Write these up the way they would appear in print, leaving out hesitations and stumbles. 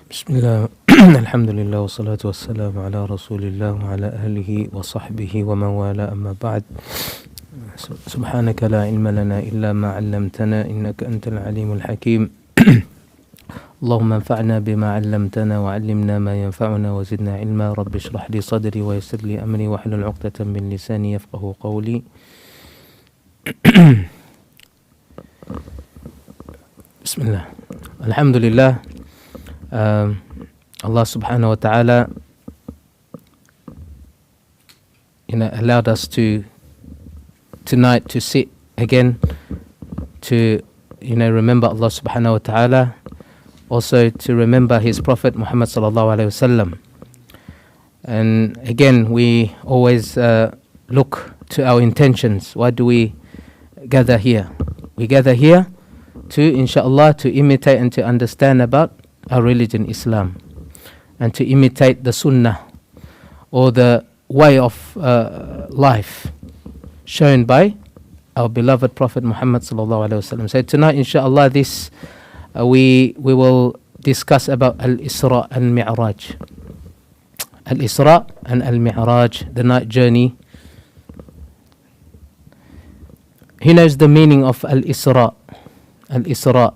Bismillah. Alhamdulillah wassalatu wassalamu ala Rasulillah wa ala alihi wa sahbihi wa man wala amma ba'd. Subhanaka la ilma lana illa ma 'allamtana innaka antal alimul hakim. Allahumma anfa'na bima 'allamtana wa 'allimna ma yanfa'una wa zidna ilma. Rabbi shrah li sadri wa yassir li amri wa hlul 'uqdatan min lisani yafqahu qawli. Bismillah. Alhamdulillah. Allah subhanahu wa ta'ala allowed us tonight to sit again to remember Allah subhanahu wa ta'ala, also to remember his Prophet Muhammad sallallahu alaihi wasallam. And again, we always look to our intentions. Why do we gather here? We gather here to, inshallah, to imitate and to understand about our religion, Islam, and to imitate the Sunnah, or the way of life shown by our beloved Prophet Muhammad sallallahu alaihi wasallam. So tonight, inshallah, this we will discuss about Al-Isra and Mi'raj. Al-Isra and Al-Mi'raj, the night journey. He knows the meaning of Al-Isra. Al-Isra,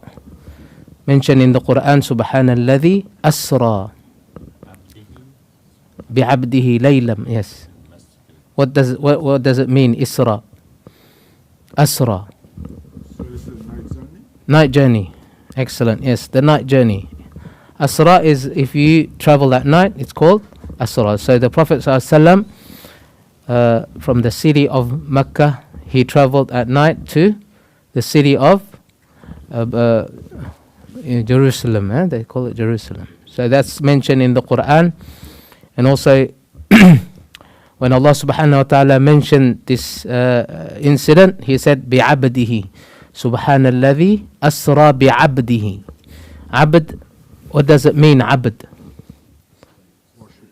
mentioned in the Quran, Subhanalladhi Asra bi'abdihi laylam. Yes. What does it mean, Isra? Asra. So is it night journey? Night journey. Excellent. Yes, the night journey. Asra is if you travel at night, it's called Asra. So the Prophet ﷺ, from the city of Mecca, he traveled at night to the city of Jerusalem. They call it Jerusalem. So that's mentioned in the Quran. And also when Allah subhanahu wa ta'ala mentioned this incident, he said bi'abdihi, Subhanalladhi asra bi'abdihi. Abd, what does it mean, abd?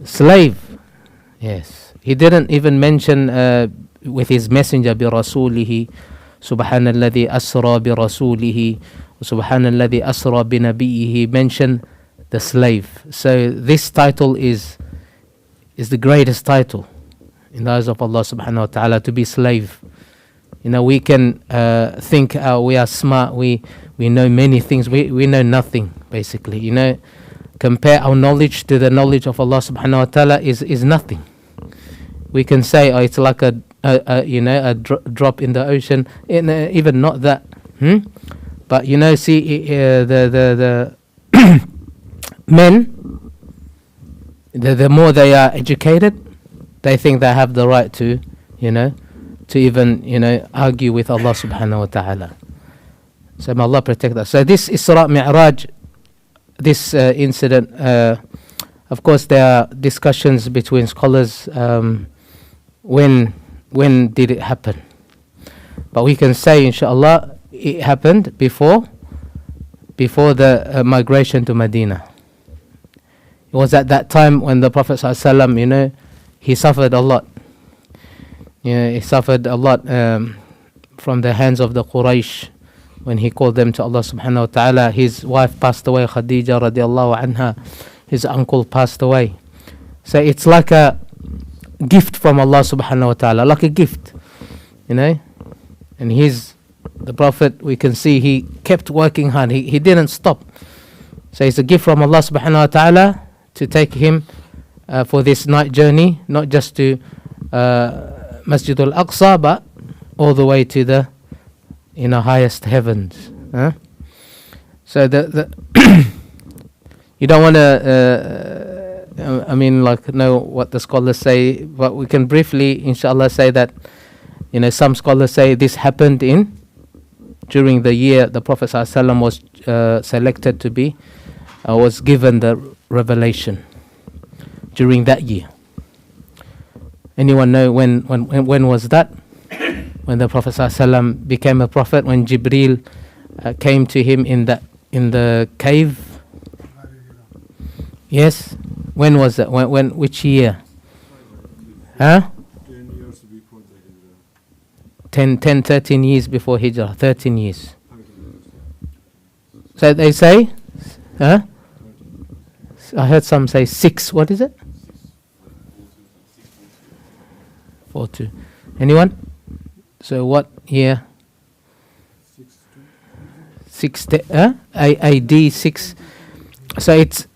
Slave. Yes. He didn't even mention with his messenger bi rasulihi, Subhanalladhi asra bi rasulihi, Subhanalladhi asra bi nabiyhi. Mention the slave. So this title is the greatest title in the eyes of Allah subhanahu wa ta'ala, to be slave. We can think we are smart, we know many things, we know nothing basically. Compare our knowledge to the knowledge of Allah subhanahu wa ta'ala is nothing. We can say, it's like a drop in the ocean, even not that. But see, the men, the more they are educated, they think they have the right to even argue with Allah subhanahu wa ta'ala. So may Allah protect us. So this Isra Mi'raj, this incident, of course there are discussions between scholars, when did it happen? But we can say, inshallah, it happened before the migration to Medina. It was at that time when the Prophet ﷺ, he suffered a lot. He suffered a lot from the hands of the Quraysh when he called them to Allah subhanahu wa ta'ala. His wife passed away, Khadija radiallahu anha. His uncle passed away. So it's like a gift from Allah subhanahu wa ta'ala, like a gift, And the Prophet, we can see he kept working hard. He didn't stop. So it's a gift from Allah subhanahu wa ta'ala to take him for this night journey, not just to Masjid al-Aqsa, but all the way to the highest heavens. So the you don't want to know what the scholars say, but we can briefly, inshallah, say that some scholars say this happened during the year the Prophet ﷺ was selected to be was given the revelation, during that year. Anyone know when was that? When the Prophet ﷺ became a prophet, when Jibril came to him in the cave. Yes. When was that? Which year? 10 years before the Hijrah. 13 years before Hijrah. 13 years. So they say, huh? I heard some say 6. What is it? 4-2. Anyone? So what year? 6. AD 6. So it's,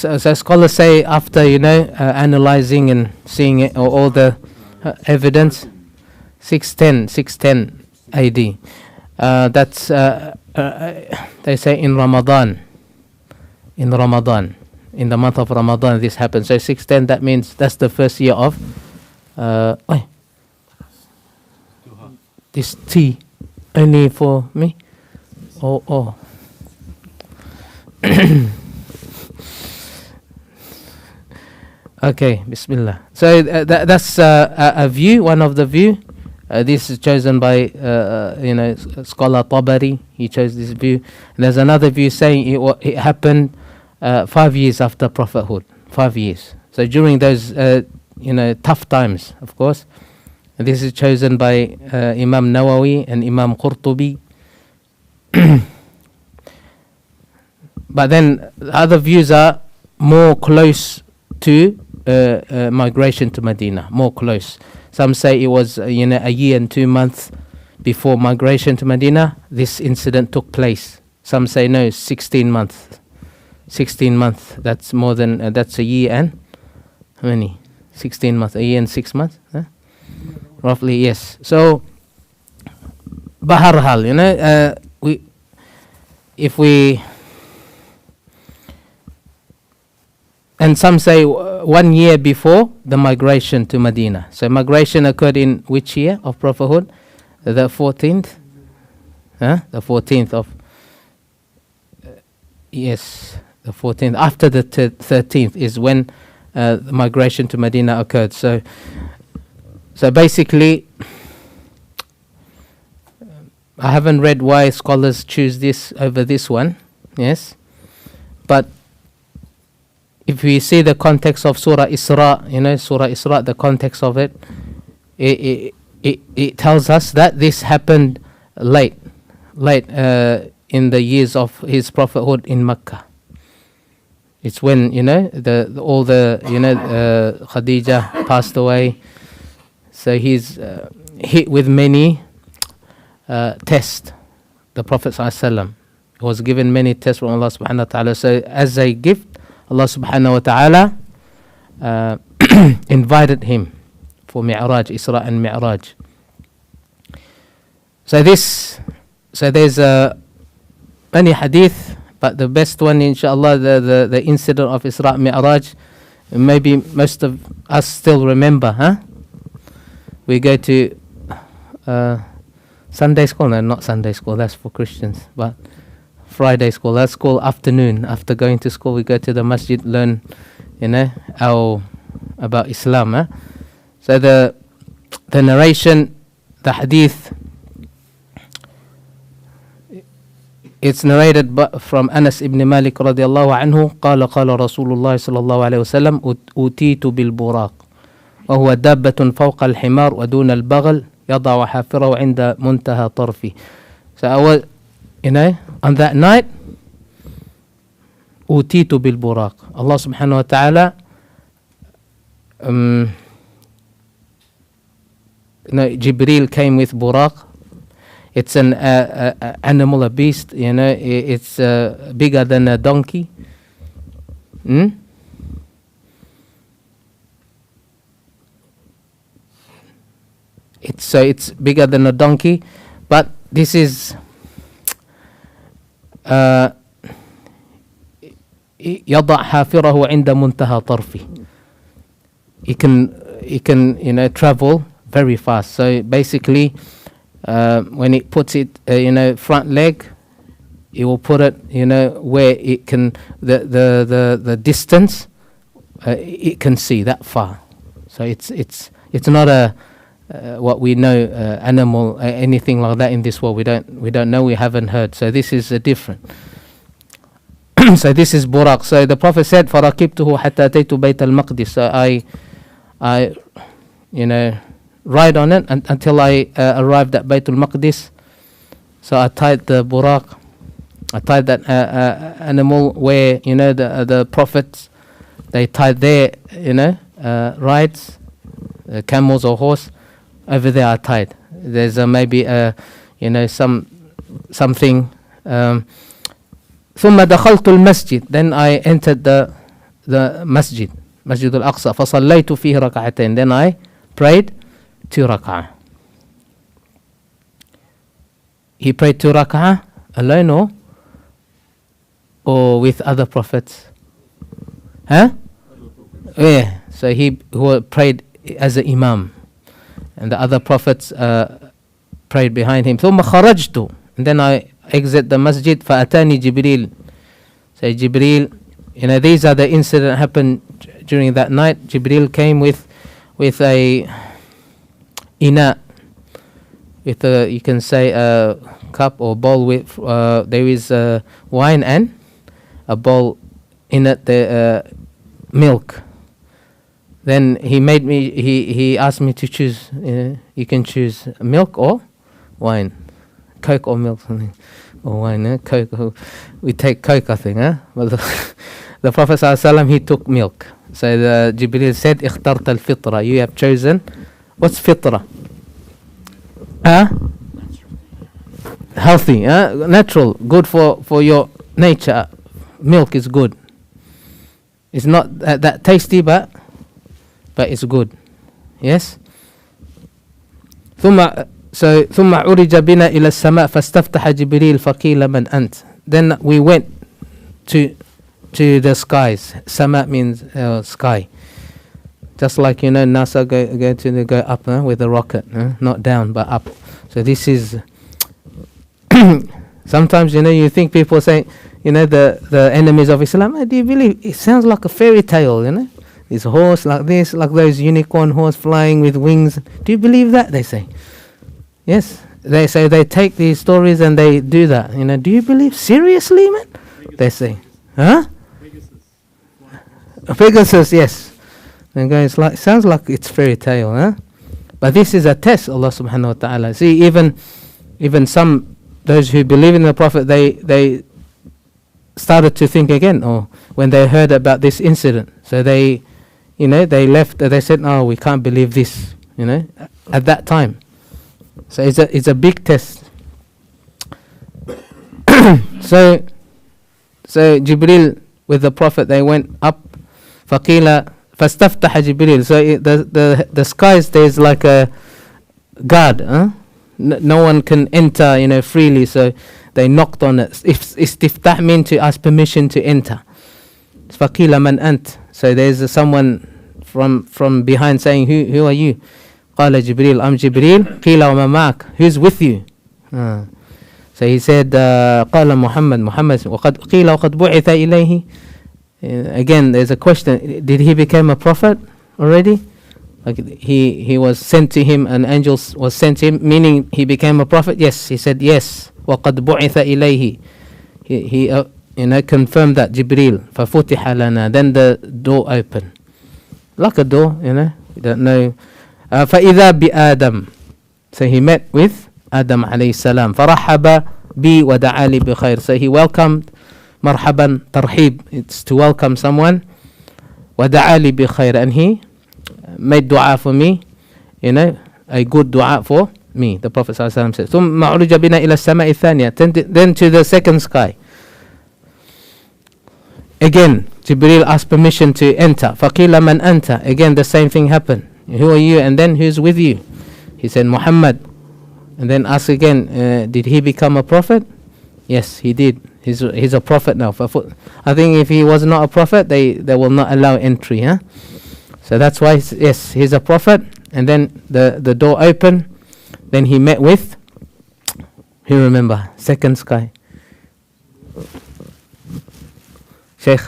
so scholars say after analyzing and seeing it, or all the evidence, 610 AD. That's they say in Ramadan, in the month of Ramadan this happened. So 610, that means that's the first year of this tea only for me. Oh. Okay, Bismillah. So that's a view, one of the view. This is chosen by scholar Tabari. He chose this view. And there's another view saying it happened 5 years after prophethood. 5 years. So during those tough times, of course. And this is chosen by Imam Nawawi and Imam Qurtubi. But then other views are more close to migration to Medina, more close. Some say it was a year and 2 months before migration to Medina this incident took place. Some say no, 16 months. 16 months, that's more than that's a year and how many? 16 months, a year and 6 months, huh? Roughly, yes. So Baharhal, and some say 1 year before the migration to Medina. So migration occurred in which year of prophethood? The 14th? The 14th of... yes, the 14th. After the 13th is when the migration to Medina occurred. So basically, I haven't read why scholars choose this over this one. Yes. But if we see the context of Surah Isra, Surah Isra, the context of it, it tells us that this happened late in the years of his prophethood in Mecca. It's when Khadija passed away, so he's hit with many tests. The Prophet ﷺ was given many tests from Allah subhanahu wa ta'ala. So as a gift, Allah subhanahu wa ta'ala invited him for Mi'raj, Isra and Mi'raj. So there's many hadith, but the best one, inshallah, the incident of Isra Mi'raj, maybe most of us still remember, huh? We go to Sunday school, no, not Sunday school, that's for Christians, but Friday school, that's school afternoon. After going to school, we go to the Masjid, learn, about Islam. Huh? So the narration, the hadith, it's narrated from Anas ibn Malik radiallahu anhu. قال رسول الله صلى الله عليه وسلم أوتيت بالبراق وهو دابة فوق الحمار ودون البغل يضع حافره عند منتهى طرفه. So I was, on that night, أوتيت بالبراق. Allah subhanahu wa ta'ala Jibril came with buraq. It's an animal, a beast, it's bigger than a donkey. It's bigger than a donkey, but this is يضع حافره عند منتهى طرفه. It can travel very fast. So basically, when it puts it front leg, it will put it where it can the distance it can see that far. So it's not a what we know animal anything like that in this world. We don't know, we haven't heard. So this is different. So this is buraq. So the Prophet said, فَرَكِبْتُهُ حَتَّى أَتَيْتُ بَيْتَ الْمَقْدِسِ. So I ride on it until I arrived at Baytul Maqdis. So I tied the buraq I tied that animal where, the prophets, they tied their, rides, camels or horse. Over there I tied. There's maybe, something. ثم دخلت المسجد. Then I entered the masjid, Masjid al-Aqsa. فصليت فيه ركعتين. Then I prayed 2 rak'ah. He prayed 2 rak'ah alone or with other prophets? Huh? Yeah. So he who prayed as an imam, and the other prophets prayed behind him. ثم خرجت. And then I exit the masjid. فأتاني جبريل. So Jibreel, these are the incidents that happened during that night. Jibreel came with a ina, with a, you can say, a cup or bowl with there is wine and a bowl in it, the milk. Then he asked me to choose. You can choose milk or wine, Coke or milk, something, or wine. Coke. We take Coke, I think. But the Prophet ﷺ, he took milk. So the Jibreel said, "اخترت الفطرة." You have chosen. What's fitra? Healthy, natural, good for your nature. Milk is good. It's not that tasty, but it's good. Yes. ثم عرج بنا إلى السماء فاستفتح جبريل فقيل من أنت. Then we went to the skies. Sama means sky. Just like NASA go up with a rocket, not down but up. So this is sometimes you think people say the enemies of Islam. Do you believe? It sounds like a fairy tale, This horse like this, like those unicorn horse flying with wings. Do you believe that? They say. Yes, they say they take these stories and they do that. Do you believe? Seriously, man? They say, huh? Pegasus, yes. And guys, sounds like it's fairy tale, huh? But this is a test, Allah subhanahu wa ta'ala. See, even some, those who believe in the Prophet, they started to think again, or when they heard about this incident. So they left, they said, "No, we can't believe this," at that time. So it's a big test. So Jibril with the Prophet, they went up. فَقِيلَ فَاسْتَفْتَحَ جِبْرِيل. So the skies, there's like a guard. No one can enter, freely. So they knocked on it. Istiftah means to ask permission to enter. فَقِيلَ مَنْ أَنْتَ. So there's someone from behind saying, who are you? قال جبريل, I'm Jibreel. قيل وما معك. Who's with you? So he said, قال محمد. وقد قيل وقد بعث إليه. Again, there's a question. Did he become a prophet already? Like he was sent to him, an angel was sent to him, meaning he became a prophet? Yes, he said yes. وقد بعث إليه. He confirmed that, Jibreel. ففتح لنا. Then the door opened. Like a door, you don't know. فإذا بآدم. So he met with Adam عليه السلام. فرحب بي ودعا لي بخير. So he welcomed. مرحبا, ترحيب, it's to welcome someone. ودعا لي بخير, and he made dua for me, a good dua for me. The Prophet ﷺ said, ثم عرج بنا إلى السماء الثانية. Then to the second sky. Again, Jibreel asked permission to enter. فقيل من أنت. Again, the same thing happened. Who are you? And then who's with you? He said, Muhammad. And then asked again, did he become a prophet? Yes, he did. He's a prophet now. I think if he was not a prophet, they will not allow entry. So that's why, yes, he's a prophet. And then the door opened. Then he met with, who remember? Second sky. Sheikh?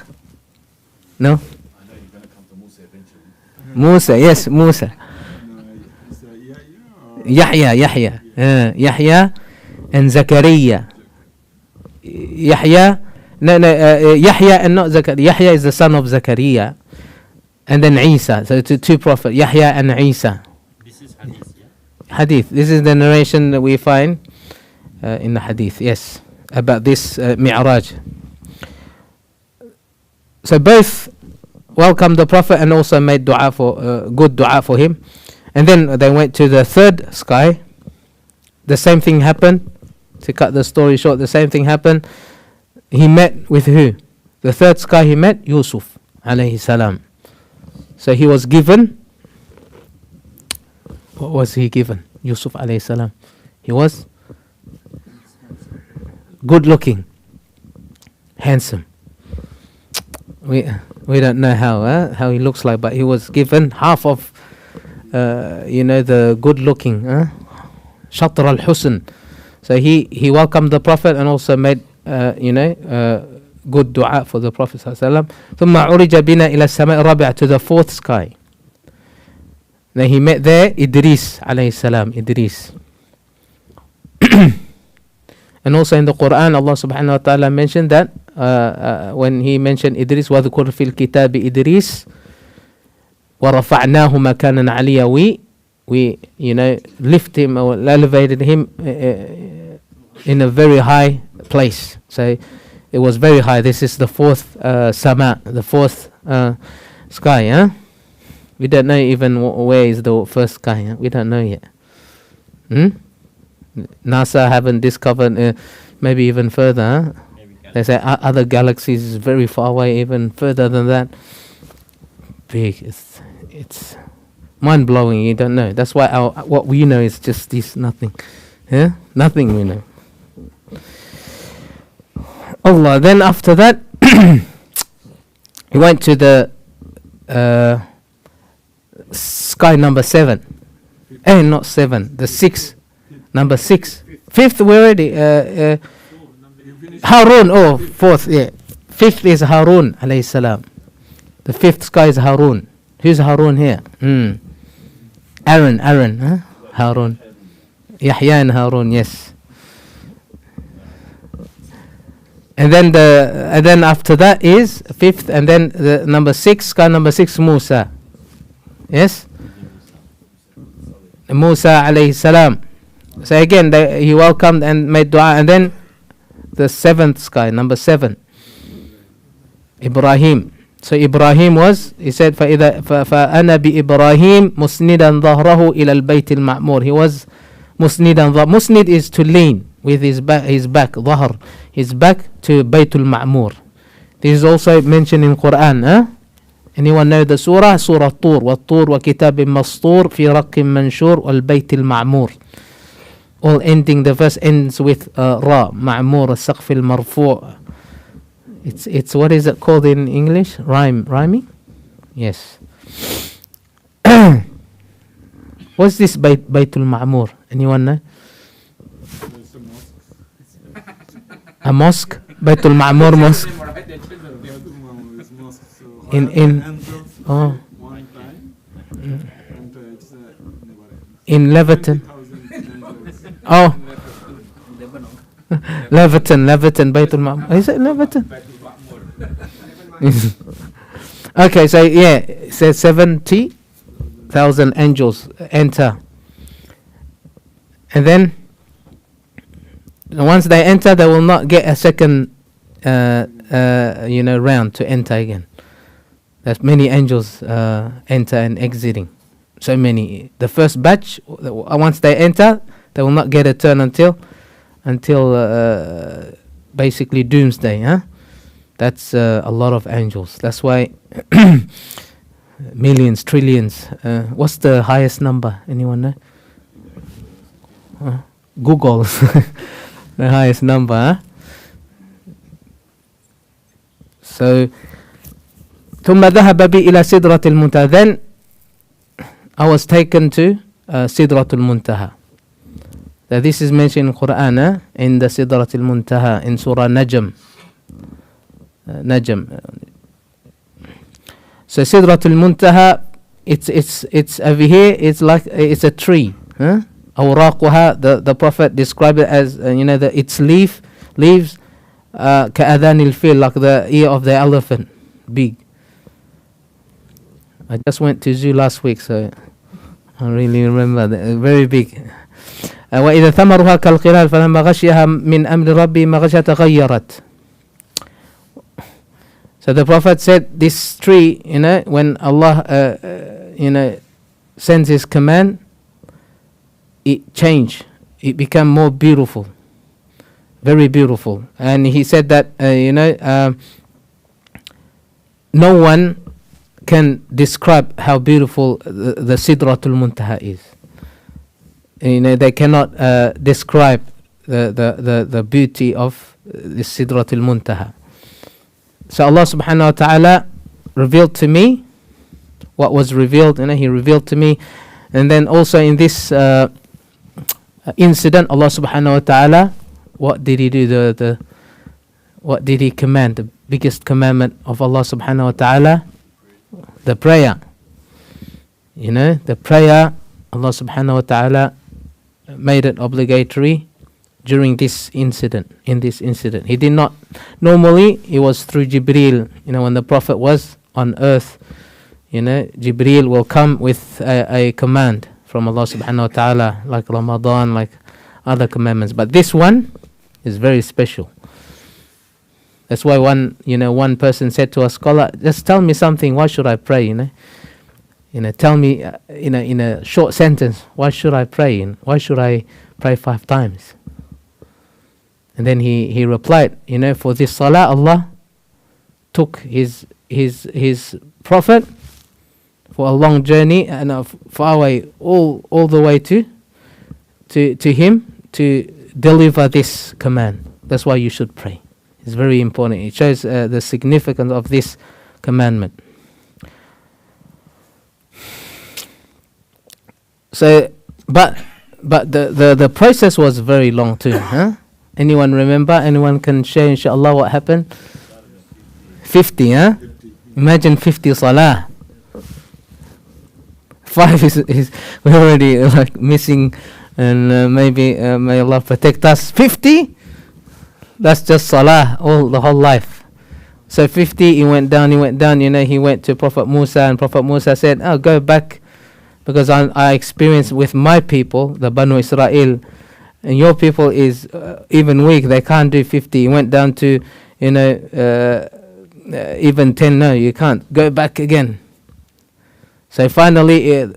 No? I know you're going to come to Musa eventually. Musa, yes, Musa. Yahya Yahya and Zakaria. Yahya and not Zakaria. Yahya is the son of Zakaria, and then Isa. So two prophets, Yahya and Isa. This is hadith, yeah? Hadith. This is the narration that we find in the hadith. Yes. about this Mi'raj. So both welcomed the Prophet and also made dua for good dua for him. And then they went to the third sky. The same thing happened. To cut the story short, the same thing happened. He met with who? The third sky he met Yusuf alayhi salam. So he was given. What was he given? Yusuf alayhi salam. He was good looking, handsome. We don't know how he looks like, but he was given half of the good looking, Shatr al-Husn. So he welcomed the Prophet and also made good dua for the Prophet sallallahu alaihi wasallam. ثم عرج بنا إلى السماء الرابعة, to the fourth sky. Then he met there Idris alayhi salam, Idris. And also in the Quran, Allah subhanahu wa ta'ala mentioned that when he mentioned Idris, وَذْكُرْ فِي الْكِتَابِ إِدْرِيسِ وَرَفَعْنَاهُ مَكَانًا عَلِيًّا. We lift him or elevated him in a very high place. So it was very high. This is the fourth sama, the fourth sky. We don't know even where is the first sky. We don't know yet. NASA haven't discovered maybe even further. They say other galaxies is very far away, even further than that. Big. It's mind-blowing. You don't know. That's why what we know is just this nothing. Nothing we know. Allah. Then after that, he went to the sky number 7. Not 7. The 6. Number 6. 5th we already. Harun. Oh, 4th. Yeah. 5th is Harun alayhi salam. The 5th sky is Harun. Who's Harun here? Aaron. Harun. Yahya and Harun. Yes. And then after that is 5th, and then the number 6, sky number 6, Musa. Yes. Musa alayhi salam. So again, he welcomed and made dua, and then the 7th sky, number 7, Ibrahim. So Ibrahim was, he said, فَأَنَا بِإِبْرَاهِيمْ مُسْنِدًا ظَهْرَهُ إِلَى الْبَيْتِ الْمَعْمُورِ. He was musnidan. Musnid is to lean with his back, ظهر, his back to Baytul Ma'mur. This is also mentioned in Quran. Anyone know the surah? Surah Tur. وَالطُّور وَكِتَابٍ مَسْطُورٍ فِي رَقٍّ مَنْشُورٍ وَالْبَيْتِ الْمَعْمُورِ. All ending, the verse ends with Ra, Ma'mur, Saqf al-Marfu'. It's what is it called in English? Rhyming? Yes. What's this Baytul Ma'mur? Anyone know? It's a mosque. A mosque? Baytul Ma'mur mosque. Baytul Ma'mur is mosque. So In entrance oh, one time, and it's never ends. in Leverton. 20,000 angels. Oh, Leverton, Baytul Ma'mur. Is it Leverton? Okay, so yeah, it says 70,000 angels enter. And then once they enter, they will not get a second round to enter again. There's many angels enter and exiting. So many. The first batch, once they enter, they will not get a turn until basically doomsday. That's a lot of angels. That's why millions, trillions. What's the highest number? Anyone know? Google. The highest number. So ثم ذهب بي إلى سدرة المنتهى. Then I was taken to سدرة المنتهى. This is mentioned in Quran, in the سدرة المنتهى, in Surah Najm. So سدرة المنتهى, it's over here. It's like it's a tree. أوراقها, the Prophet described it as its leaves كأذان الفيل, like the ear of the elephant, big. I just went to zoo last week, so I really remember that. Very big. وإذا ثمرها كالقلال فلما غشيها من أمر ربي ما غشى تغيرت. So the Prophet said, this tree, when Allah, sends His command, it changed. It became more beautiful, very beautiful. And he said that, no one can describe how beautiful the Sidratul Muntaha is. They cannot describe the beauty of the Sidratul Muntaha. So Allah subhanahu wa ta'ala revealed to me what was revealed, He revealed to me. And then also in this incident, Allah subhanahu wa ta'ala, what did He do? What did He command? The biggest commandment of Allah subhanahu wa ta'ala, the prayer. The prayer, Allah subhanahu wa ta'ala made it obligatory during this incident, He did not, normally it was through Jibreel, when the Prophet was on earth, Jibreel will come with a command from Allah subhanahu wa ta'ala, like Ramadan, like other commandments. But this one is very special. That's why one person said to a scholar, just tell me something, why should I pray, tell me, in a short sentence, why should I pray? Why should I pray 5 times? And then he replied, for this salah, Allah took his Prophet for a long journey and far away, all the way to him to deliver this command. That's why you should pray. It's very important. It shows the significance of this commandment. So, but the process was very long too, huh? Anyone remember? Anyone can share, inshallah, what happened? 50, huh? Imagine 50 salah. 5 is we're already like missing, and maybe may Allah protect us. 50? That's just salah, the whole life. So 50, he went down, he went to Prophet Musa, and Prophet Musa said, go back, because I experienced with my people, the Banu Israel, and your people is even weak, they can't do 50. He went down to, even 10, no, you can't. Go back again. So finally,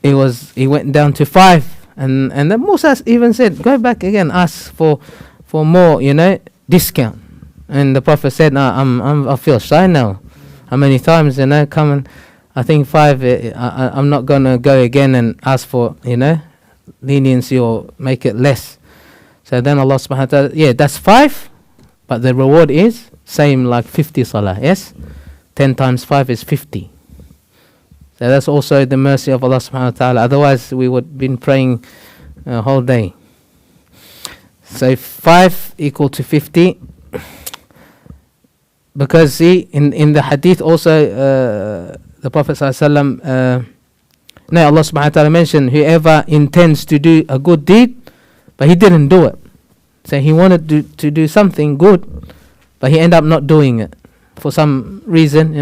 he went down to 5. And then Musa even said, go back again, ask for more, discount. And the Prophet said, I feel shy now. How many times, come and, I think 5, I'm not going to go again and ask for, leniency or make it less. So then Allah subhanahu wa ta'ala, that's 5, but the reward is same like 50 salah, yes? 10 times 5 is 50. So that's also the mercy of Allah subhanahu wa ta'ala. Otherwise we would have been praying a whole day. So 5 equal to 50. Because see, in the hadith also, the Prophet sallallahu alaihi wasallam, Allah subhanahu wa ta'ala mentioned, whoever intends to do a good deed, but he didn't do it. So he wanted to do something good, but he ended up not doing it. For some reason,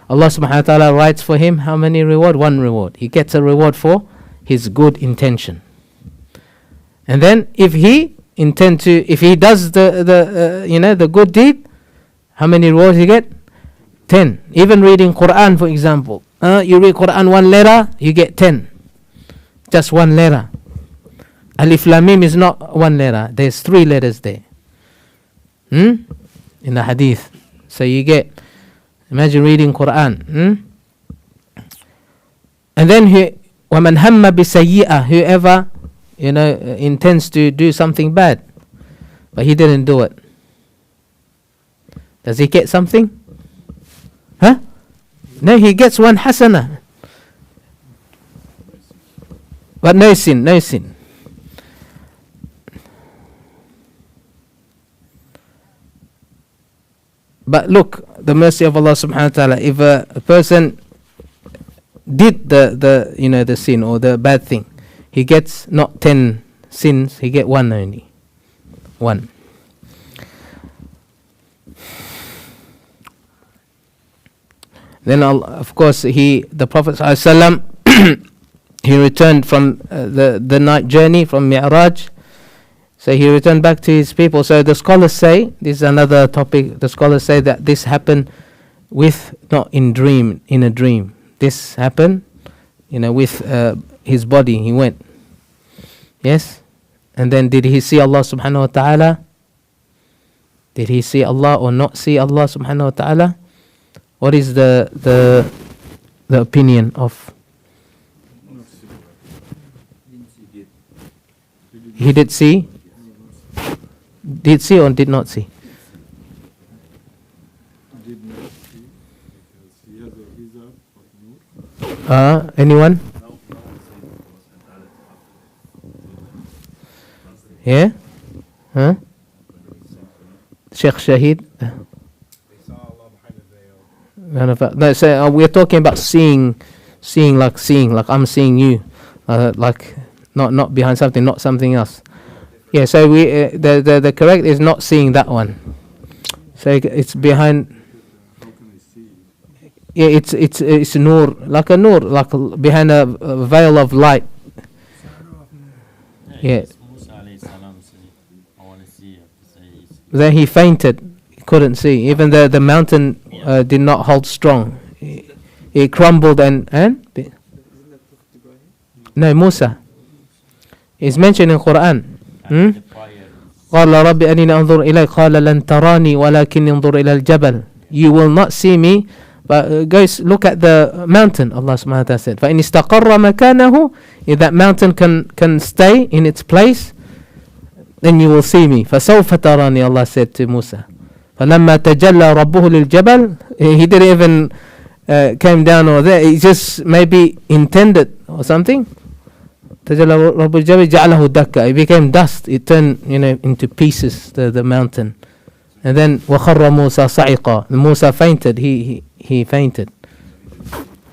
Allah subhanahu wa ta'ala writes for him how many reward? 1 reward. He gets a reward for his good intention. And then if he does the good deed, how many rewards he get? 10. Even reading Quran, for example. You read Quran 1 letter, you get 10. Just 1 letter. Alif Lam Mim is not 1 letter. There's 3 letters there. In the hadith. So you get, imagine reading Quran. And then وَمَنْ هَمَّ بِسَيِّئَةٍ, whoever intends to do something bad, but he didn't do it. Does he get something? Huh? No, he gets 1 hasana. But no sin. But look, the mercy of Allah subhanahu wa ta'ala, if a person did the sin or the bad thing, he gets not 10 sins, he get 1 only. 1. Then of course the Prophet ﷺ, he returned from the night journey from Mi'raj. So he returned back to his people. So the scholars say, this is another topic, the scholars say that this happened not in a dream. This happened, with his body. He went. Yes? And then did he see Allah subhanahu wa ta'ala? Did he see Allah or not see Allah subhanahu wa ta'ala? What is the opinion of? He did see? Did see or did not see? Did not see because he has a hijab of nur. Anyone? Yeah? Huh? Sheikh Shahid? They saw Allah behind the veil. No, so we're talking about seeing like I'm seeing you, like not behind something, not something else. Yeah, so we the correct is not seeing that one. So it's behind. How can I see? Yeah, it's nur, like behind a veil of light. Yeah. Musa alayhi salam said, I want to see it. Then he fainted. He couldn't see. Even the mountain did not hold strong. It crumbled and no, Musa. It's mentioned in Quran. قال رب أني أنظر إليك قال لن تراني ولكن انظر إلى الجبل. You will not see me, but guys, look at the mountain. Allah subhanahu wa ta'ala said, فإن استقر مكانه, if that mountain can stay in its place, then you will see me. فسوف تراني, Allah said to Musa. فلما تجلى ربه للجبل, he didn't even came down or there, he just maybe intended or something. تجلى رب الجبل جعله دكا, it became dust, it turned into pieces, the mountain. And then وخر موسى صعقا, Musa fainted, he fainted.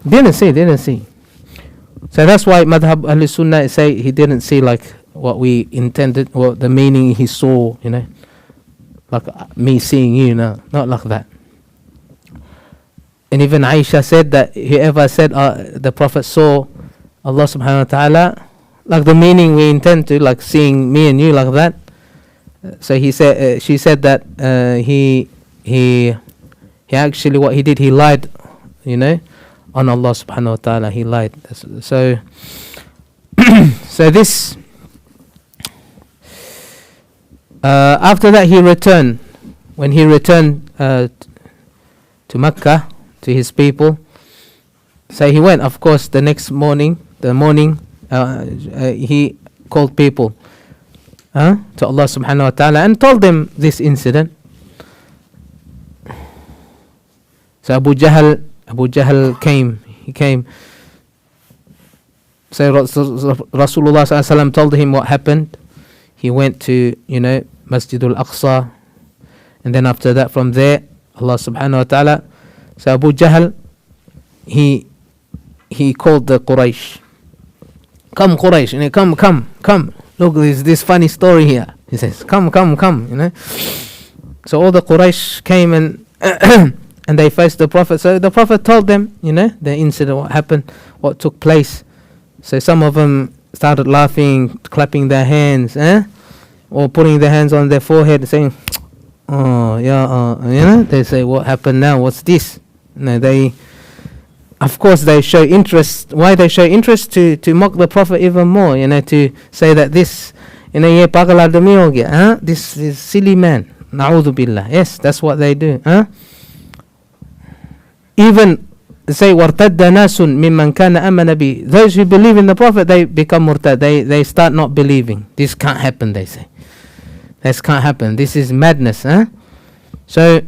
Didn't see. So that's why Madhab Ahl Sunnah say he didn't see like what we intended, or the meaning he saw, like me seeing you, no, not like that. And even Aisha said that whoever said the Prophet saw Allah subhanahu wa ta'ala, like the meaning we intend to, like seeing me and you like that. So she said that he actually, what he did, he lied, on Allah subhanahu wa ta'ala, he lied. So so this after that he returned. When he returned to Mecca, to his people, so he went, of course, the next morning, he called people to Allah subhanahu wa ta'ala and told them this incident. So Abu Jahl came. He came. So Rasulullah sallallahu alaihi wasallam told him what happened. He went to Masjid al-Aqsa, and then after that, from there, Allah subhanahu wa ta'ala. So Abu Jahl, he called the Quraysh. Come Quraysh, come. Look, there's this funny story here. He says, come. So all the Quraysh came and and they faced the Prophet. So the Prophet told them, the incident, what happened, what took place. So some of them started laughing, clapping their hands, or putting their hands on their forehead, saying, "Oh, yeah," They say, "What happened now? What's this?" Of course, they show interest. Why they show interest? To mock the Prophet even more, to say that this, ye pagal adami ho gaya, this is silly man. Na'udhu billah. Yes, that's what they do. Even say wartadda nasun mimman kana amana bi. Those who believe in the Prophet, they become murtad. They start not believing. This can't happen, they say. This can't happen. This is madness. So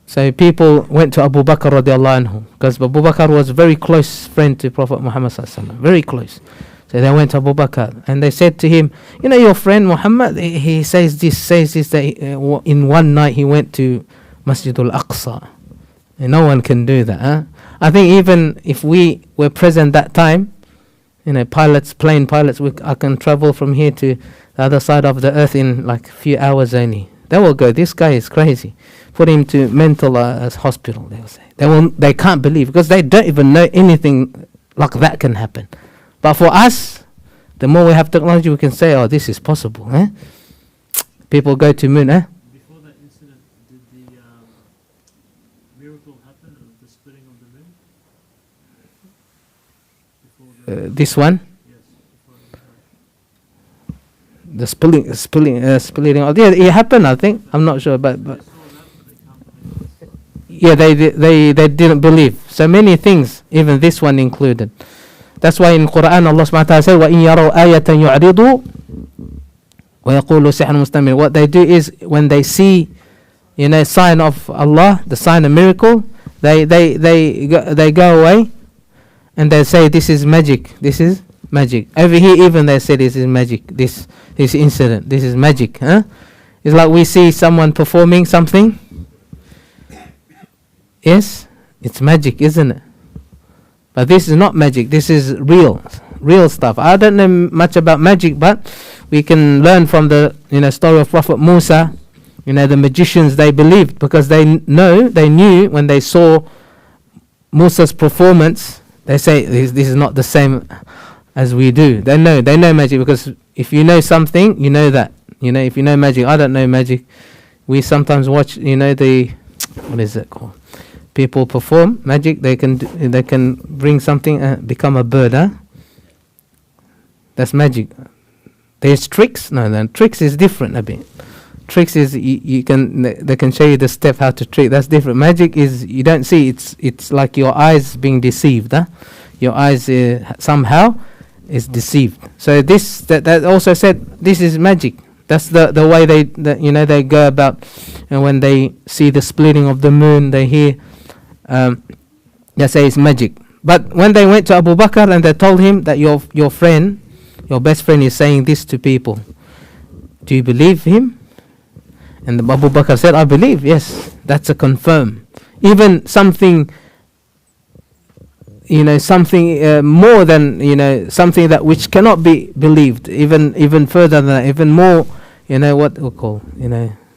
so people went to Abu Bakr radiallahu anhu, because Abu Bakr was a very close friend to Prophet Muhammad sallallahu alaihi wasallam, very close. So they went to Abu Bakr and they said to him, your friend Muhammad, he says this, that in one night he went to Masjid al-Aqsa. And no one can do that. I think even if we were present that time, plane pilots, I can travel from here to the other side of the earth in like a few hours only. They will go, this guy is crazy. Put him to mental hospital, they will say. They can't believe, because they don't even know anything like that can happen. But for us, the more we have technology, we can say, oh, this is possible. People go to moon. Before that incident, did the miracle happen of the splitting of the moon? Before the This one, yes, before the the splitting. Oh, yeah, it happened. I think. I'm not sure, but they saw that, but they can't believe it. yeah, they didn't believe. So many things, even this one included. That's why in Quran Allah subhanahu wa ta'ala said, وَإِن يَرَوْا آيَةً يُعْرِضُوا وَيَقُولُوا سِحْرٌ مُسْتَمِرٌ. What they do is, when they see, sign of Allah, the sign of miracle, they go away and they say, this is magic, this is magic. Over here even they say, this is magic, this incident, this is magic. It's like we see someone performing something. Yes, it's magic, isn't it? But this is not magic, this is real stuff. I don't know much about magic, but we can learn from the story of Prophet Musa. The magicians, they believed because they knew when they saw Musa's performance, they say this is not the same as we do. They know magic, because if you know something, you know that. If you know magic, I don't know magic. We sometimes watch, the, what is it called? People perform magic. They can bring something, become a bird. That's magic. There's tricks. No, tricks is different a bit. Tricks is they can show you the step how to trick. That's different. Magic is you don't see. It's like your eyes being deceived. Your eyes somehow is deceived. So that also said this is magic. That's the way they go about. And when they see the splitting of the moon, they hear. They say it's magic. But when they went to Abu Bakr and they told him that your friend, your best friend, is saying this to people, do you believe him? And Abu Bakr said, I believe, yes, that's a confirm. Even something, something more than, something that which cannot be believed, even further than that, even more, what we call,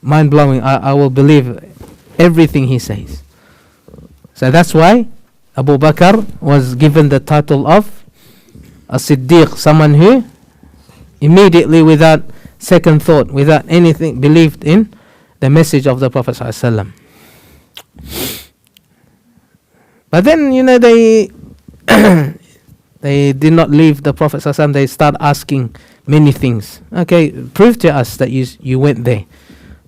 mind-blowing. I will believe everything he says. So that's why Abu Bakr was given the title of a Siddiq, someone who immediately, without second thought, without anything, believed in the message of the Prophet ﷺ. But then, they did not leave the Prophet ﷺ. They start asking many things. Okay, prove to us that you went there.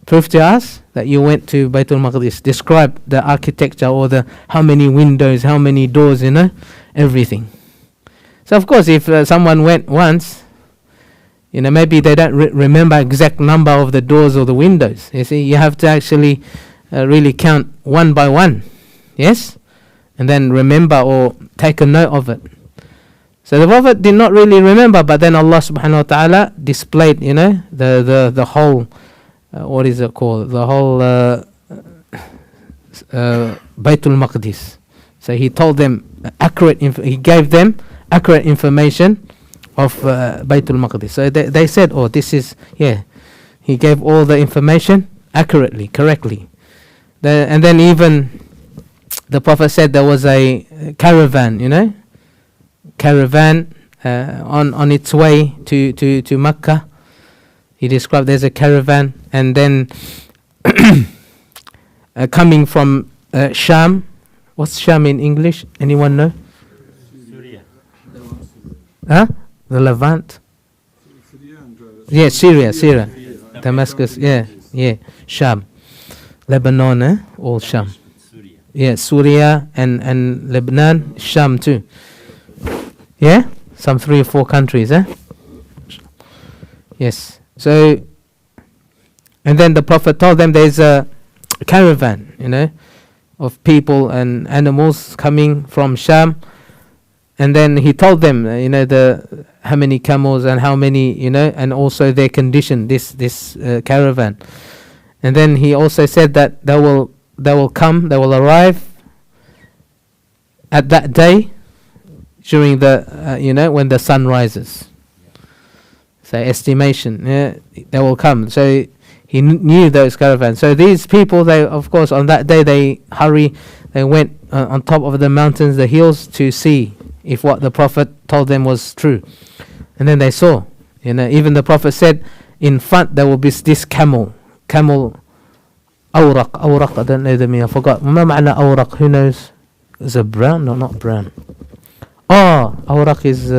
Prove to us that you went to Baytul Maqdis. Describe the architecture, or how many windows, how many doors, everything. So of course, if someone went once, maybe they don't remember exact number of the doors or the windows. You see, you have to actually really count one by one, yes, and then remember or take a note of it. So the Prophet did not really remember, but then Allah Subhanahu wa Taala displayed, the whole, what is it called? The whole Baytul Maqdis. So he told them he gave them accurate information of Baytul Maqdis. So they said, oh, this is, he gave all the information accurately, correctly. And then even the Prophet said there was a caravan, caravan on its way to Mecca. He described there's a caravan, and then coming from Sham. What's Sham in English? Anyone know? Syria. The Levant. Syria and Syria. Damascus. Yeah. Sham. Lebanon, all Sham. Syria. Yeah, Syria and Lebanon, Sham too. Yeah? Some 3 or 4 countries, Yes. So, and then the Prophet told them there's a caravan, of people and animals coming from Sham. And then he told them, how many camels and how many, and also their condition, this caravan. And then he also said that they will arrive at that day during the, when the sun rises. So estimation, they will come. So he knew those caravans. So these people, they, of course, on that day they went on top of the mountains, the hills, to see, if what the Prophet told them was true. And then they saw, even the Prophet said, in front there will be this camel, awraq, I don't know the meaning, I forgot. ما معنى awraq, who knows? Is it brown? No, not brown. Oh, awraq is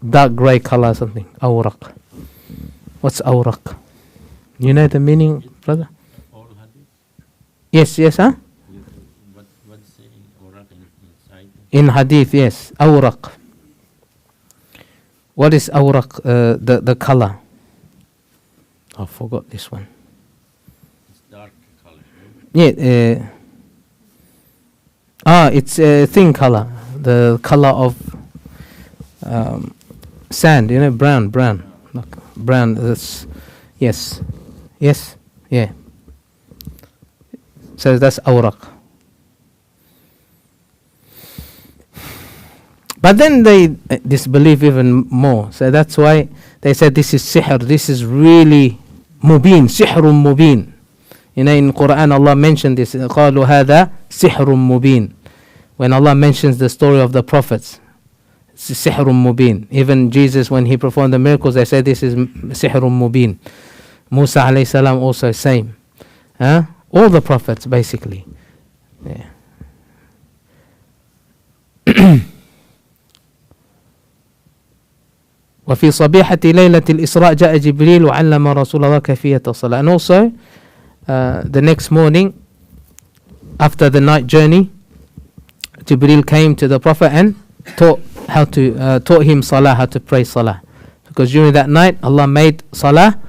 dark grey color, something. Awraq. What's awraq? You know the meaning, brother? All hadith. Yes, huh? What's saying orak inside? In hadith, yes. Awraq. What is awraq? The color. I forgot this one. It's dark color. Right? Yeah. It's a thin color. The color of sand. Brown. Look, brown. That's yes. Yeah. So that's awraq. But then they disbelieve even more. So that's why they said this is sihr. This is really mubin, sihrun mubin. In Quran Allah mentioned this. قالوا هذا سحر مبين. When Allah mentions the story of the prophets, it's sihrun mubin. Even Jesus, when he performed the miracles, they said this is sihrun mubin. Musa alayhi salam also same. All the prophets basically. Yeah. وفي صبيحة ليلة الإسراء جاء جبريل وعلم رسول الله كيفية الصلاة. And also the next morning after the night journey, Jibril came to the Prophet and taught him salah, how to pray salah. Because during that night Allah made salah,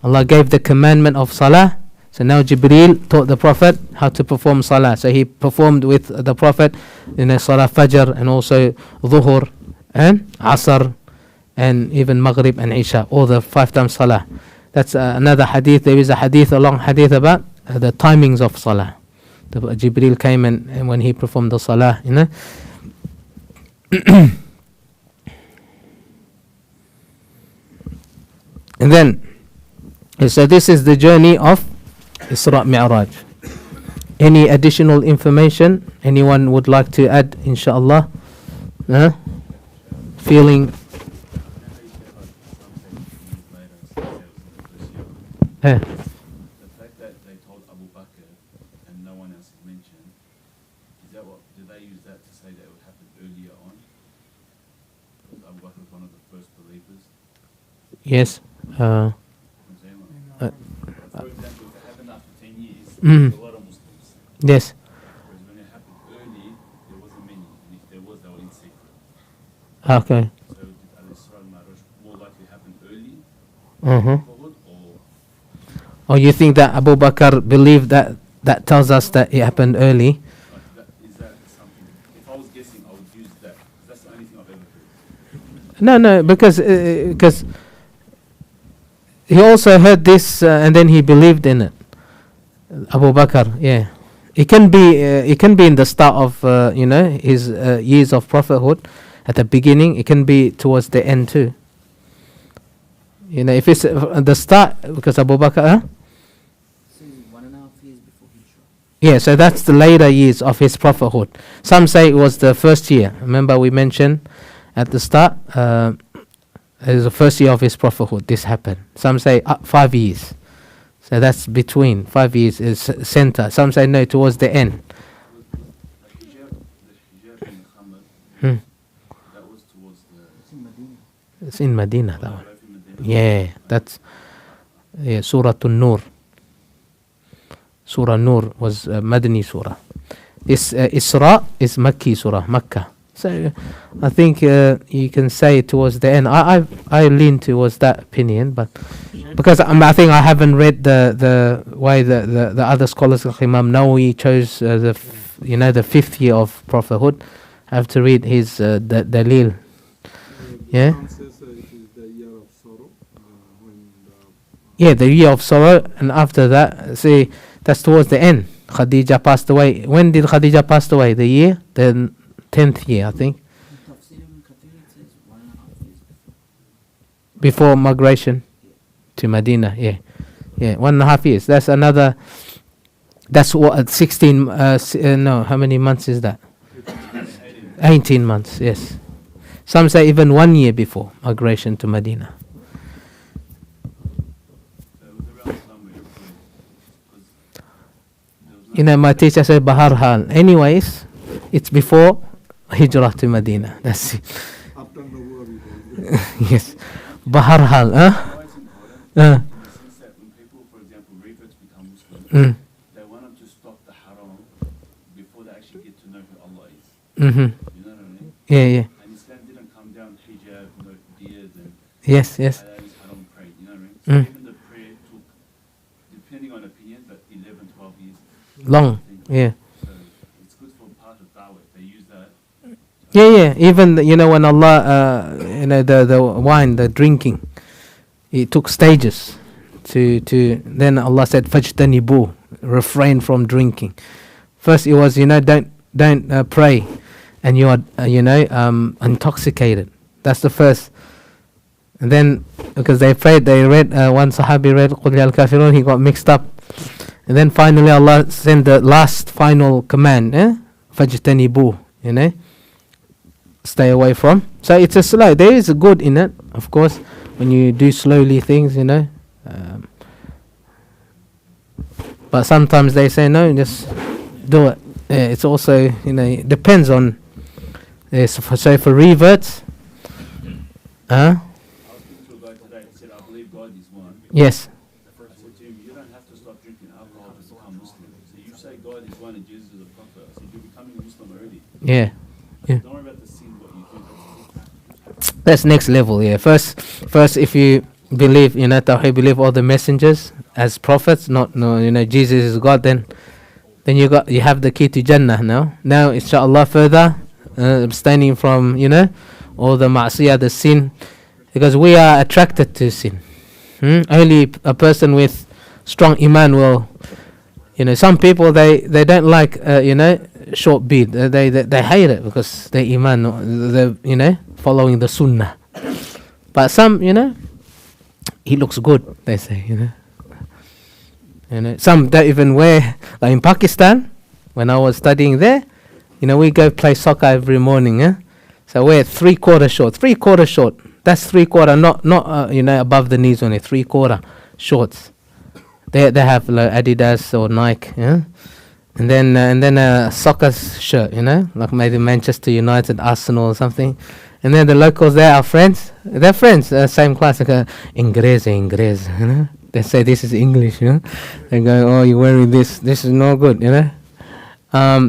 Allah gave the commandment of salah. So now Jibril taught the Prophet how to perform salah. So he performed with the Prophet salah fajr and also dhuhr and asr and even maghrib and isha, all the 5 times salah. That's another hadith. There is a long hadith about the timings of salah. The Jibril came and when he performed the salah, And then, so this is the journey of Isra Mi'raj. Any additional information anyone would like to add, inshallah? Feeling? The fact that they told Abu Bakr and no one else had mentioned, did they use that to say that it would happen earlier on? Because Abu Bakr was one of the first believers. Yes. For example, if it happened after 10 years, Mm. there's a lot of Muslims. Yes. Whereas when it happened early, there wasn't many. And if there was, they were in secret. Okay. So did Al-Isra al-Mi'raj more likely happen early? Mm-hmm. Forward, or Or you think that Abu Bakr believed that tells us that it happened early? is that something? If I was guessing, I would use that. 'Cause that's the only thing I've ever heard. No, because he also heard this and then he believed in it. Abu Bakr, yeah. It can be in the start of his years of prophethood. At the beginning, it can be towards the end too. If it's at the start, because Abu Bakr, 1.5 years before Hijrah. yeah, so that's the later years of his prophethood. Some say it was the first year. Remember we mentioned at the start, it was the first year of his prophethood. This happened. Some say 5 years. So that's between 5 years is center. Some say no, towards the end. The hijab in Muhammad, Hmm. that was towards the It's in Medina. It's in Medina, that one. away from Medina. Yeah, that's Surah An-Nur. Surah Nur was Madani Surah. This Isra is Makki Surah, Makkah. So I think you can say towards the end. I lean towards that opinion, but because I think I haven't read the way the other scholars like Imam Nawawi chose the 5th year of prophethood. I have to read his dalil. Yeah. Quran says it is the year of sorrow. When Yeah, the year of sorrow, and after that, see, that's towards the end. Khadija passed away. When did Khadija pass away? The year? The 10th year, I think. In Tafsir ibn Kathir it says 1.5 years Before migration to Medina, yeah. 1.5 years. That's another That's what 16. No, how many months is that? 18 months. Yes. Some say even 1 year before migration to Medina. So it was around somewhere, because there was You know, my teacher said Bahar Hal. Anyways, it's before Hijrah to Medina. That's it. After the war, it was. Yes. Bahar Hal. Huh? why it's important in the sense that when people, for example, reverts become Muslim, Mm. they want them to stop the haram before they actually get to know who Allah is. Mm-hmm. You know what I mean? Yeah, yeah. And Islam didn't come down hijab, beard, and Yes, yes. halal's haram prayed. You know what I mean? So Mm. even the prayer took, depending on opinion, but 11, 12 years. Long. Yeah. So it's good for part of da'wah. They use that. Yeah, yeah. Even you know when Allah, you know the wine, the drinking, it took stages. To then Allah said, "Fajtanibu," refrain from drinking. First, it was don't pray, and you are intoxicated. That's the first. And then because they prayed, they read one Sahabi read Qul ya al-Kafirun, he got mixed up, and then finally Allah sent the last final command, Fajtanibu, stay away from. So it's a slow. There is a good in it, of course, when you do slowly things, but sometimes they say no, just do it. It's also it depends on. So for reverts, I was speaking to a guy today. He said, "I believe God is one." yes, I said to him, "You don't have to stop drinking alcohol to become Muslim. So you say God is one and Jesus is a prophet. I said, you're becoming a Muslim already. yeah. Don't worry about the sin, what you do. That's next level. Yeah. First, if you believe, Tawheed, believe all the messengers as prophets, Jesus is God. Then you have the key to Jannah now. Now, inshallah, further abstaining from all the ma'siyah, the sin, because we are attracted to sin. Only a person with strong iman will. Some people they don't like short beard. They hate it because they iman, they following the sunnah. But some he looks good. They say some don't even wear. Like in Pakistan, when I was studying there, we go play soccer every morning. So wear 3/4 short. 3/4 short. That's 3/4, not above the knees only. 3/4 shorts. They have like Adidas or Nike, and then a soccer shirt, like maybe Manchester United, Arsenal or something. And then the locals there are friends. They're friends, same class. Like Inglés. They say this is English, They go, oh, you're wearing this. This is no good,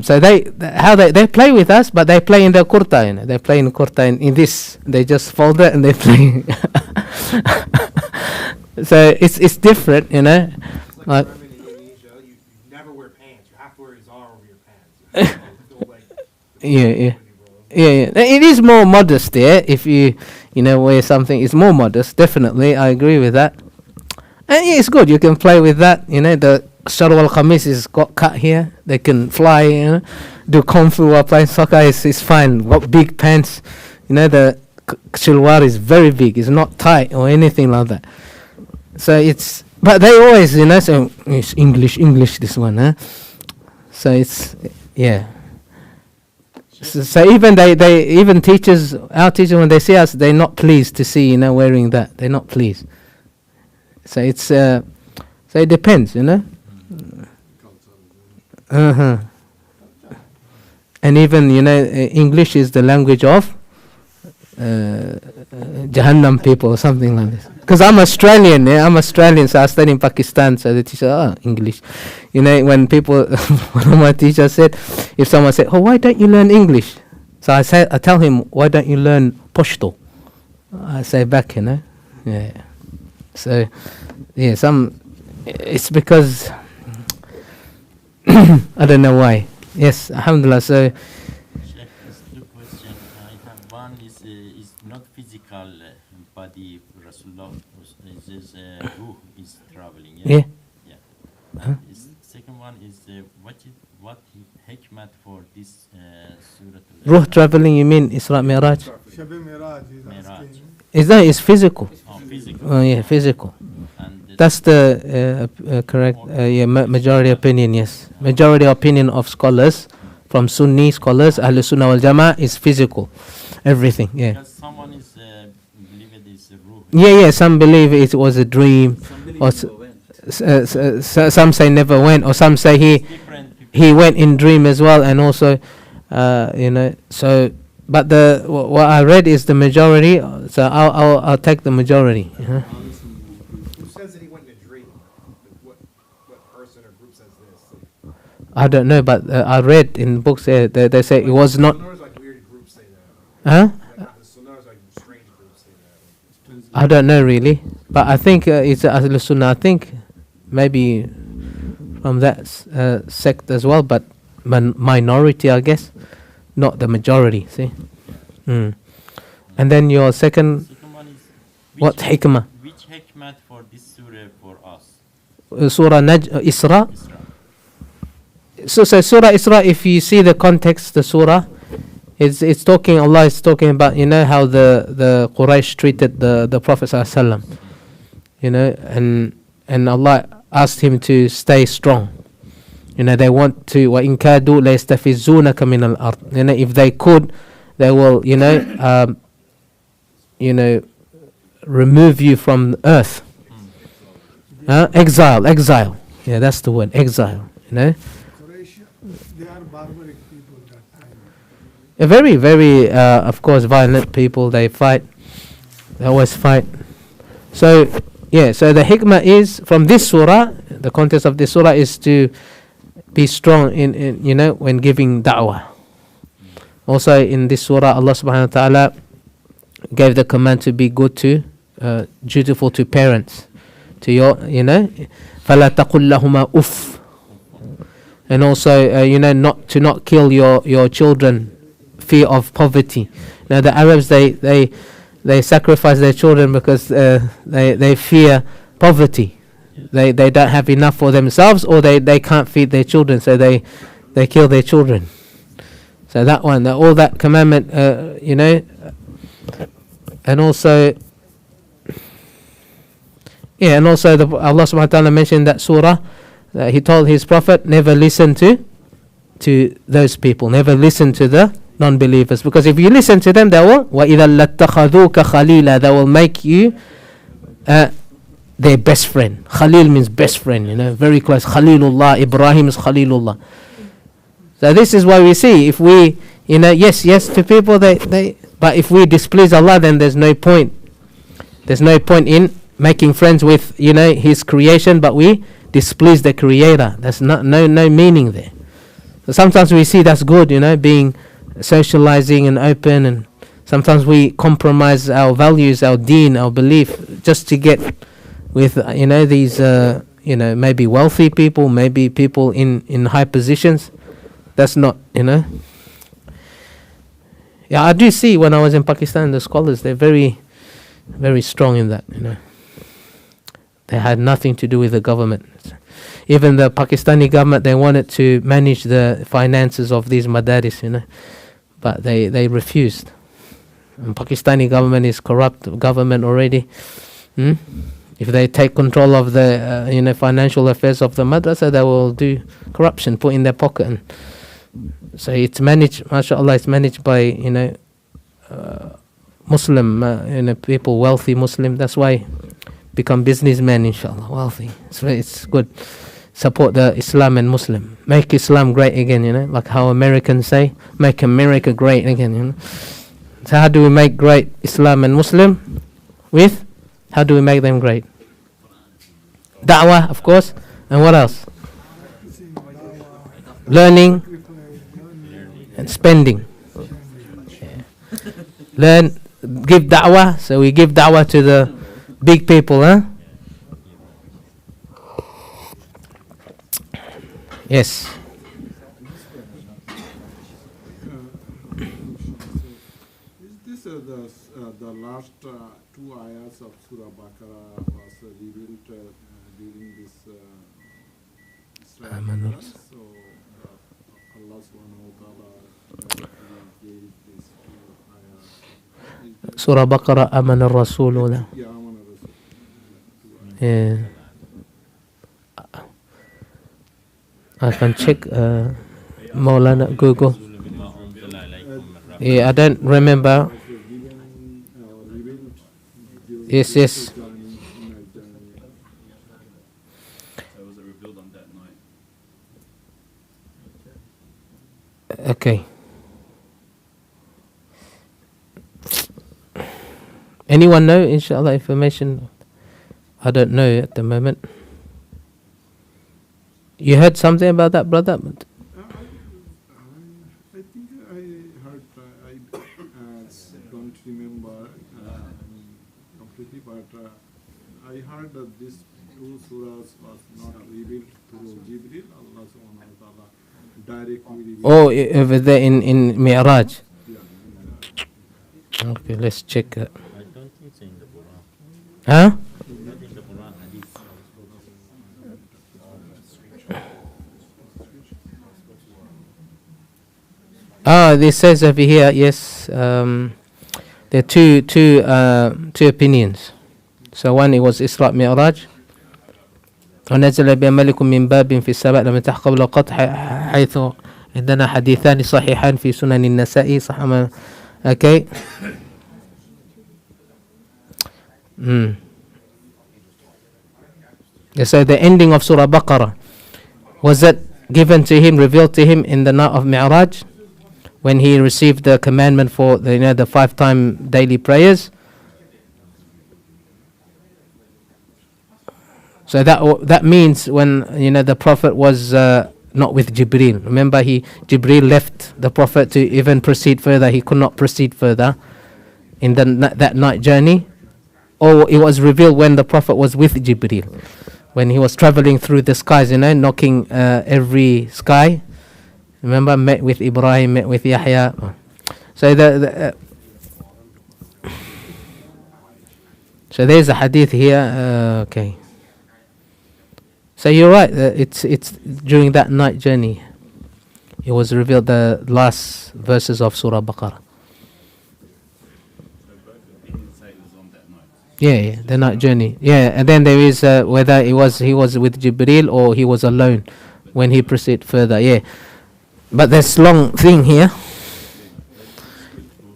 So they play with us, but they play in the kurta, They play in kurta in this. They just fold it and they play. So it's different, Like, In Indonesia, you never wear pants. You have to wear izar over your pants. You feel like yeah. It is more modest there. If you wear something, it's more modest. Definitely, I agree with that. And yeah, it's good. You can play with that. The Sharwal Khamis is got cut here. They can fly. Do kung fu while playing soccer. It's fine. Got big pants. The shilwar is very big. It's not tight or anything like that. So but they always, so it's English, this one, So it's, yeah. So even they even teachers, our teachers, when they see us, they're not pleased to see, wearing that. They're not pleased. So it's, so it depends, Uh-huh. And even, English is the language of Jahannam people or something like this. Because I'm Australian, so I studied in Pakistan, so the teacher, English. When people, one of my teachers said, if someone said, oh, why don't you learn English? So I tell him, why don't you learn Pashto? I say back, Yeah. So, yeah, it's because, I don't know why. Yes, alhamdulillah, so, Sheikh, two questions. I have one is not physical body. Rasulullah is ruh is traveling. yeah. And second one is what hikmat for this surah? Ruh traveling, you mean Isra Miraj? Shabi Miraj is Miraj. asking. It's physical. Oh, physical. Oh, yeah, physical. And That's the correct majority opinion. Yes, majority opinion of scholars from Sunni scholars, Ahlul Sunnah wal Jama'ah, is physical, everything. Yeah. Because someone is believe it is a ruh. Yeah. Some believe it was a dream, Some believe or never went. some say never went, or some say Different people. he went in dream as well, and also, So, but what I read is the majority. So I'll take the majority. Who says that he went in a dream? What person or group says this? I don't know, but I read in books they say it was not. Sunnahs, like weird groups say that. Huh? Like the Sunnahs, like strange groups say that. I don't know really, but I think it's Ahlul Sunnah. I think maybe from that sect as well, but minority, I guess, not the majority. See, and then your second, Second one is what hikmah? which hikmat for this surah for us? Surah Isra. Isra. So Surah Isra, if you see the context, the surah, it's talking. Allah is talking about how the Quraysh treated the Prophet ﷺ, and Allah asked him to stay strong. They want to وَإِن كَادُوا لَيَسْتَفِزُّونَكَ مِنَ الْأَرْضِ. If they could, they will remove you from earth. Exile. Yeah, that's the word, exile. Croatia, they are barbaric people that time. A very, very, of course, violent people. They fight. They always fight. So, so the hikmah is, from this surah, the context of this surah is to be strong in when giving da'wah. Also in this surah, Allah subhanahu wa ta'ala gave the command to be good to, dutiful to parents. To your, فَلَا تَقُلْ لَهُمَا أُفٍّ. And also, not kill your children, fear of poverty. Now the Arabs, they sacrifice their children because they fear poverty. They don't have enough for themselves, or they can't feed their children, so they kill their children. So that one, all that commandment, and also, and also Allah subhanahu wa ta'ala mentioned that surah, He told His Prophet, never listen to those people, never listen to the non-believers, because if you listen to them, they will وَإِذَا لَاتَّخَذُوكَ خَلِيلًا, they will make you their best friend. Khalil means best friend, very close. Khalilullah, Ibrahim is Khalilullah. So this is why we see, if we, yes to people, but if we displease Allah, then there's no point. There's no point in making friends with, His creation, but we displease the Creator. That's no meaning there. So sometimes we see that's good, being socializing and open, and sometimes we compromise our values, our deen, our belief, just to get with these maybe wealthy people, maybe people in high positions. That's not Yeah, I do see when I was in Pakistan, the scholars, they're very, very strong in that. They had nothing to do with the government. Even the Pakistani government, they wanted to manage the finances of these madaris, but they refused. And Pakistani government is corrupt government already. If they take control of the financial affairs of the madrasa, they will do corruption, put in their pocket. And so it's managed, mashallah, it's managed by Muslim people, wealthy Muslim. That's why become businessmen, inshallah, wealthy. It's good. Support the Islam and Muslim. Make Islam great again, like how Americans say, make America great again. So how do we make great Islam and Muslim? How do we make them great? Da'wah, of course. And what else? Learning and spending. Learn, give da'wah. So we give da'wah to the big people, huh? Yes. Is this the last two ayahs of Surah Baqarah was revealed during this Islam? So Allah subhanahu wa ta'ala gave these two ayahs. Surah Baqarah, Aman al-Rasul. Yeah, Aman al-Rasul. Yeah. I can check Maulana Google. Yeah, I don't remember. was given revealed during Yes, yes. the journey, night journey. So was it revealed on that night? Okay. Anyone know, inshallah, information? I don't know at the moment. You heard something about that, brother? I think I heard, I don't remember completely, but I heard that these two surahs was not revealed through Jibril, Allah subhanahu wa ta'ala directly revealed. Oh, over there in Mi'raj. Yeah, Okay, let's check that. I don't think so in the Quran. Huh? Not in the Quran, hadith. This says over here, yes, there are two opinions. So one, it was Isra Mi'raj. ونزل بها ملك من باب في السماء لم يفتح قبل قط حيث عندنا حديثان صحيحان في سنن النسائي صح ما okay. So the ending of Surah Baqarah, was it given to him, revealed to him in the night of Mi'raj, when he received the commandment for the 5-time daily prayers? So that means when the Prophet was not with Jibreel. Remember, Jibreel left the Prophet to even proceed further. He could not proceed further in that night journey. Or it was revealed when the Prophet was with Jibreel, when he was traveling through the skies, knocking every sky. Remember, met with Ibrahim, met with Yahya. So so there's a hadith here. Okay. So you're right. It's during that night journey. It was revealed the last verses of Surah Baqarah. So both opinions say it was on that night. Yeah, the night journey. Yeah, and then there is whether he was with Jibreel or he was alone when he proceeded further. Yeah, but there's long thing here.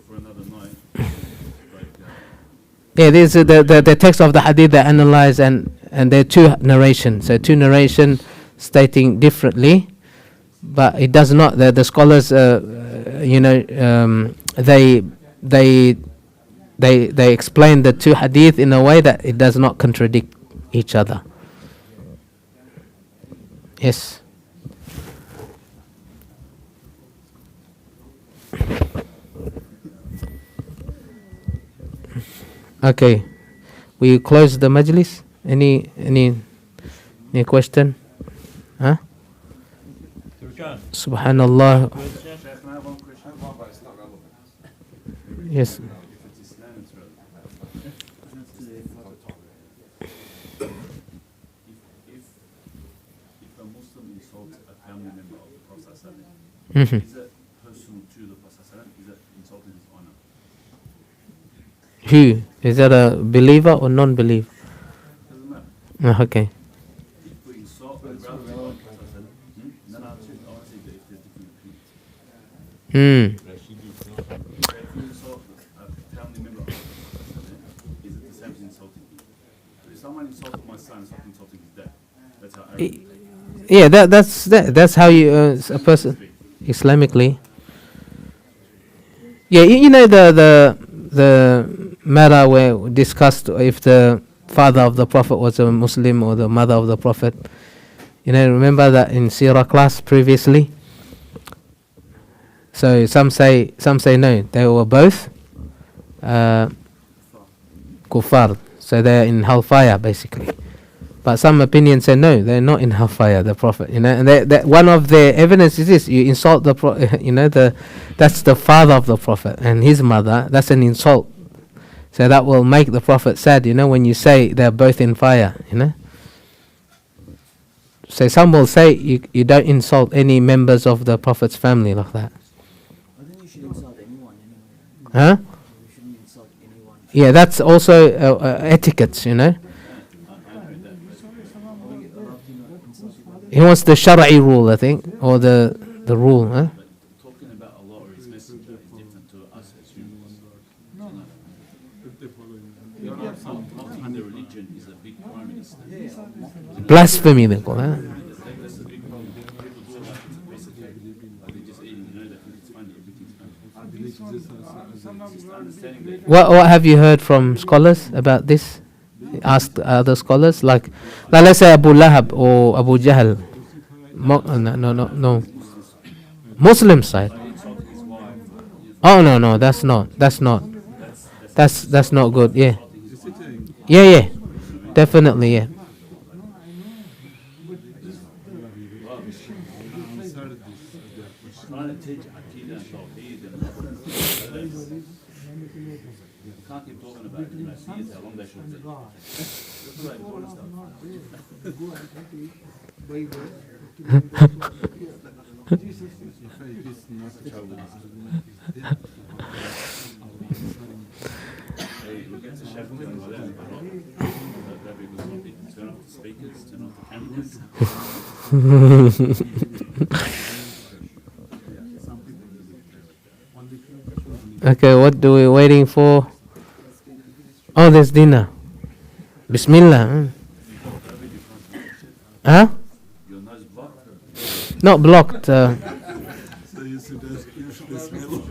For another night. Yeah, this is the text of the hadith they analyze, and there are two narrations. So two narration stating differently, but it does not. The scholars, they explain the two hadith in a way that it does not contradict each other. Yes. Okay, we close the majlis. Any question? Huh? Subhanallah. Sheikh, can I have one question? Yes. If it's Islam, it's relevant. If a Muslim insults a family member of the Prophet Mhm. is it personal to the Prophet? Is it insulting his honor? Who? Is that a believer or non-believer? Doesn't matter. Okay. If we insult a relative of the Prophet, then I want to say that if there's different opinions. Hmm. If you insult a family member of the Prophet, is it the same as insulting him? If someone insulted my son, it's like insulting his dad. That's how I Yeah, that's how you a person Islamically. Yeah, you know the matter where we discussed if the father of the Prophet was a Muslim or the mother of the Prophet. Remember that in Seerah Class previously. So some say no, they were both kuffar. So they're in hellfire basically. But some opinions say no, they're not in hellfire. The Prophet, and one of the evidence is this: you insult the that's the father of the Prophet and his mother. That's an insult. So that will make the Prophet sad, when you say they're both in fire, So some will say you don't insult any members of the Prophet's family like that. I think you should insult anyone anyway. Huh? You shouldn't insult anyone. Yeah, that's also etiquette, I think Allah did not insult people. He wants the Shar'i rule, I think, or the rule. Huh? But talking about Allah or His Messenger is different to us as humans. If they follow him. Mocking the religion is a big crime in Islam. Blasphemy, they call it. Huh? That's a big problem. People do like to basically, they just they think it's funny, everything's funny. Just understanding that What have you heard from scholars about this? Asked other scholars, like let's say Abu Lahab or Abu Jahl. No. Muslim side. Oh no, that's not good. Yeah, definitely, yeah. trying to teach Aqidah and Tawheed and can't keep talking about seers, how long they should take. That's the important stuff. Hey, we'll get to Sheffield and all that. That'd be good. Turn off the speakers, turn off the cameras. Okay, what do we waiting for? Oh, there's dinner. Bismillah. Huh? Your nose blocked. Not blocked. So you should smell.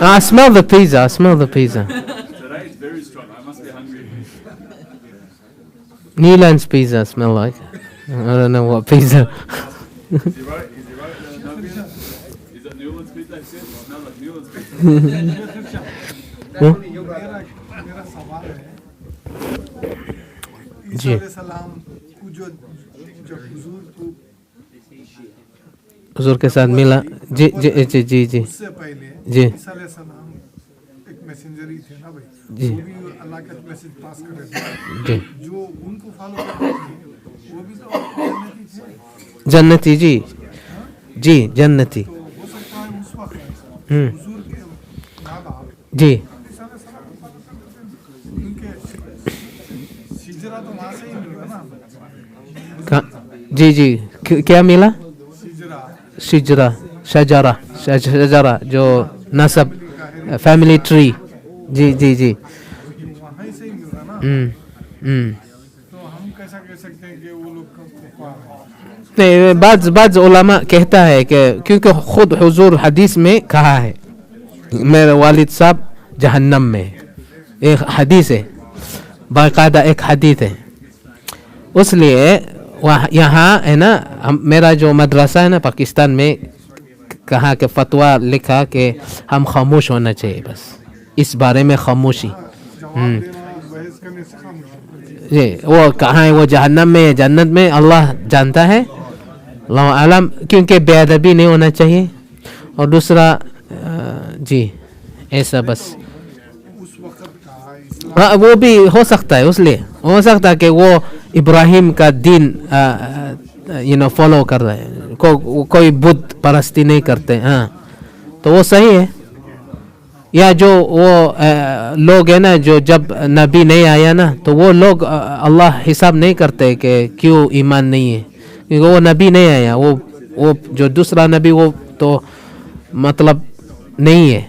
I smell the pizza. Today it's very strong. I must be hungry. Newlands pizza smell like. I don't know what pizza. Is he right? Nabian? Is that Newlands pizza? It smell like Newlands pizza. मेरा सवाल है जी। ईसा सलाम को जो हुजूर को हुजूर के साथ मिला जी उससे पहले जी। ईसा सलाम एक मैसेंजर ही थे ना भाई जी। वो भी अल्लाह का मैसेज पास कर रहे थे जी जो उनको फॉलो करते थे वो भी तो जन्नती थे जन्नती जी जन्नती तो हो सकता है उस वक्त हम्म। हुजूर के माँ बाप जी ईसा सलाम को फॉलो करते थे उनके हिजरा तो वहाँ से ही मिला ना जी क्या मिला हिजरा शजरा जो नसब फैमिली ट्री जी वहाँ से ही मिला ना तो हम कैसा कह सकते हैं कि वो लोग कुफार हैं नहीं बाज़ उलमा कहता है कि क्योंकि खुद हुजूर हदीस में कहा है मेरे वालिद साहब जहन्नम में एक हदीस है बाकायदा एक हदीस है इसलिए यहाँ है ना मेरा जो मदरसा है ना पाकिस्तान में कहा कि फतवा लिखा कि हम खामोश होना चाहिए बस इस बारे में खामोशी बहस करने से खामोश जी वो कहाँ है वो जहन्नम में जन्नत में अल्लाह जानता है अल्लाह आलम क्योंकि बेअदबी नहीं होना चाहिए और दूसरा जी ऐसा बस उस वक्त का इस्लाम हाँ वो भी हो सकता है इसलिए हो सकता है कि वो इब्राहिम का दीन फॉलो कर रहे हैं कोई बुद्ध परस्ती नहीं करते हाँ तो वो सही है या जो वो लोग है ना जो जब नबी नहीं आया ना तो वो लोग अल्लाह हिसाब नहीं करते कि क्यों ईमान नहीं है क्योंकि वो नबी नहीं आया वो जो दूसरा नबी वो तो मतलब नहीं है